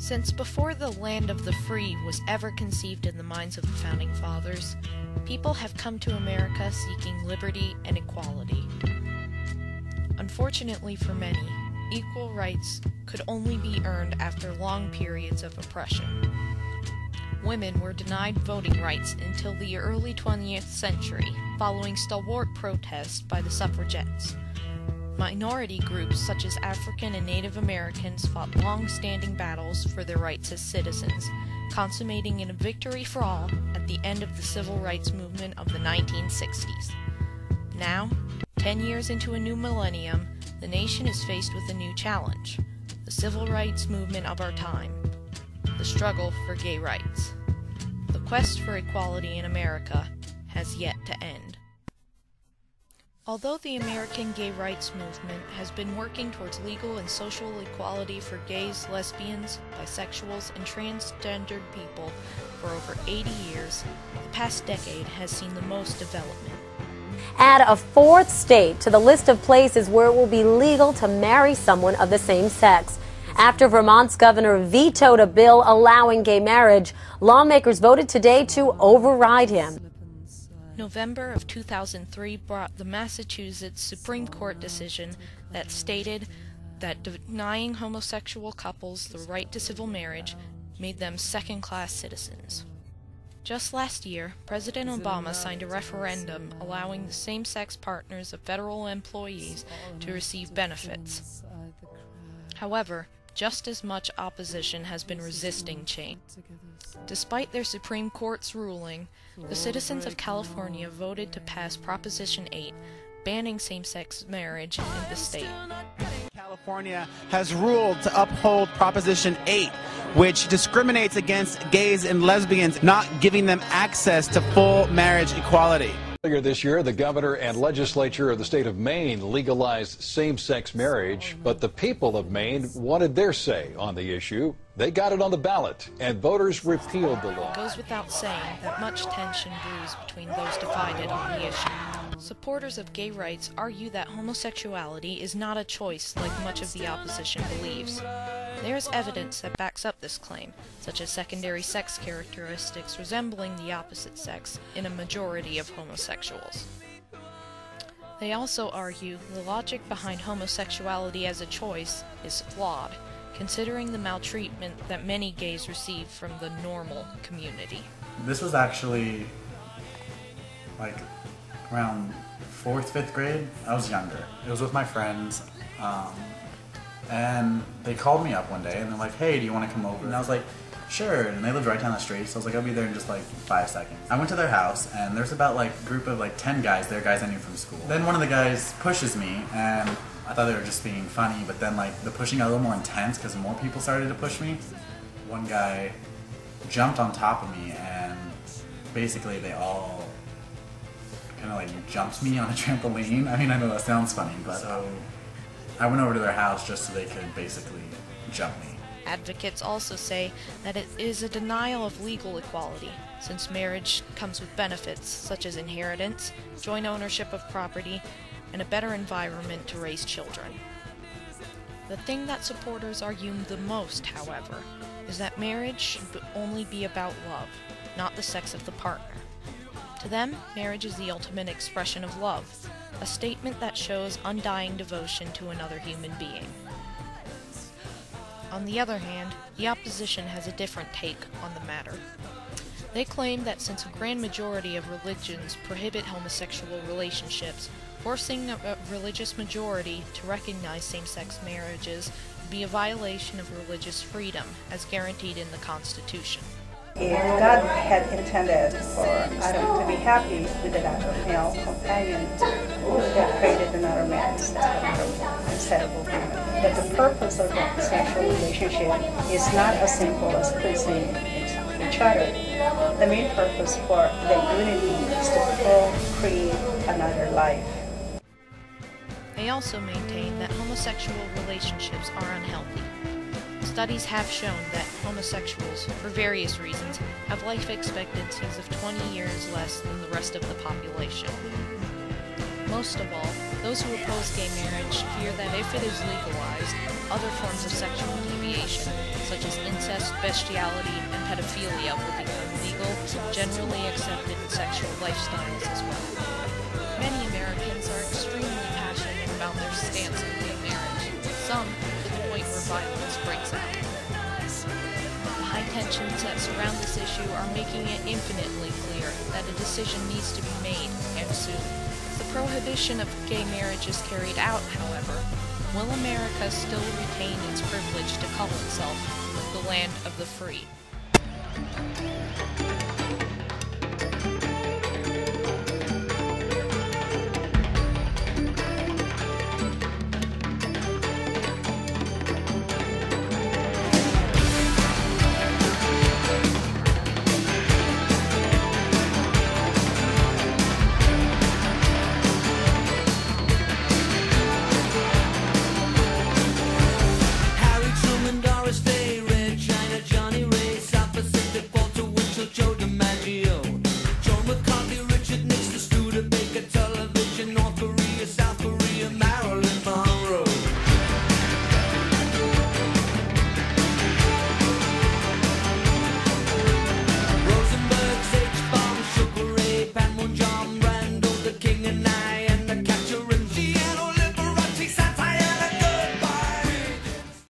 Since before the land of the free was ever conceived in the minds of the Founding Fathers, people have come to America seeking liberty and equality. Unfortunately for many, equal rights could only be earned after long periods of oppression. Women were denied voting rights until the early 20th century, following stalwart protests by the suffragettes. Minority groups such as African and Native Americans fought long-standing battles for their rights as citizens, consummating in a victory for all at the end of the civil rights movement of the 1960s. Now, 10 years into a new millennium, the nation is faced with a new challenge: the civil rights movement of our time, the struggle for gay rights. The quest for equality in America has yet to end. Although the American gay rights movement has been working towards legal and social equality for gays, lesbians, bisexuals, and transgendered people for over 80 years, the past decade has seen the most development. Add a fourth state to the list of places where it will be legal to marry someone of the same sex. After Vermont's governor vetoed a bill allowing gay marriage, lawmakers voted today to override him. November of 2003 brought the Massachusetts Supreme Court decision that stated that denying homosexual couples the right to civil marriage made them second-class citizens. Just last year, President Obama signed a referendum allowing the same-sex partners of federal employees to receive benefits. However, just as much opposition has been resisting change. Despite their Supreme Court's ruling, the citizens of California voted to pass Proposition 8, banning same-sex marriage in the state. California has ruled to uphold Proposition 8, which discriminates against gays and lesbians, not giving them access to full marriage equality. Earlier this year, the governor and legislature of the state of Maine legalized same-sex marriage, but the people of Maine wanted their say on the issue. They got it on the ballot, and voters repealed the law. It goes without saying that much tension brews between those divided on the issue. Supporters of gay rights argue that homosexuality is not a choice like much of the opposition believes. There is evidence that backs up this claim, such as secondary sex characteristics resembling the opposite sex in a majority of homosexuals. They also argue the logic behind homosexuality as a choice is flawed, considering the maltreatment that many gays receive from the normal community. This was actually like around 4th, 5th grade. I was younger. It was with my friends. And they called me up one day and they're like, hey, do you want to come over? And I was like, sure. And they lived right down the street, so I was like, I'll be there in just like 5 seconds. I went to their house and there's about like a group of like 10 guys. They're guys I knew from school. Then one of the guys pushes me and I thought they were just being funny, but then like the pushing got a little more intense because more people started to push me. One guy jumped on top of me and basically they all kind of like jumped me on a trampoline. I mean, I know that sounds funny, but so I went over to their house just so they could basically jump me. Advocates also say that it is a denial of legal equality, since marriage comes with benefits such as inheritance, joint ownership of property, and a better environment to raise children. The thing that supporters argue the most, however, is that marriage should only be about love, not the sex of the partner. To them, marriage is the ultimate expression of love, a statement that shows undying devotion to another human being. On the other hand, the opposition has a different take on the matter. They claim that since a grand majority of religions prohibit homosexual relationships, forcing a religious majority to recognize same-sex marriages would be a violation of religious freedom, as guaranteed in the Constitution. If God had intended for Adam to be happy with another male companion, he would have created another man instead of a woman. But the purpose of a sexual relationship is not as simple as pleasing each other. The main purpose for the unity is to create another life. They also maintain that homosexual relationships are unhealthy. Studies have shown that homosexuals, for various reasons, have life expectancies of 20 years less than the rest of the population. Most of all, those who oppose gay marriage fear that if it is legalized, other forms of sexual deviation, such such as incest, bestiality, and pedophilia will become legal, generally accepted sexual lifestyles as well. Many Americans are extremely passionate about their stance on gay marriage, some to the point where violence breaks out. The high tensions that surround this issue are making it infinitely clear that a decision needs to be made, and soon. If the prohibition of gay marriage is carried out, however, will America still retain its privilege to call itself the land of the free?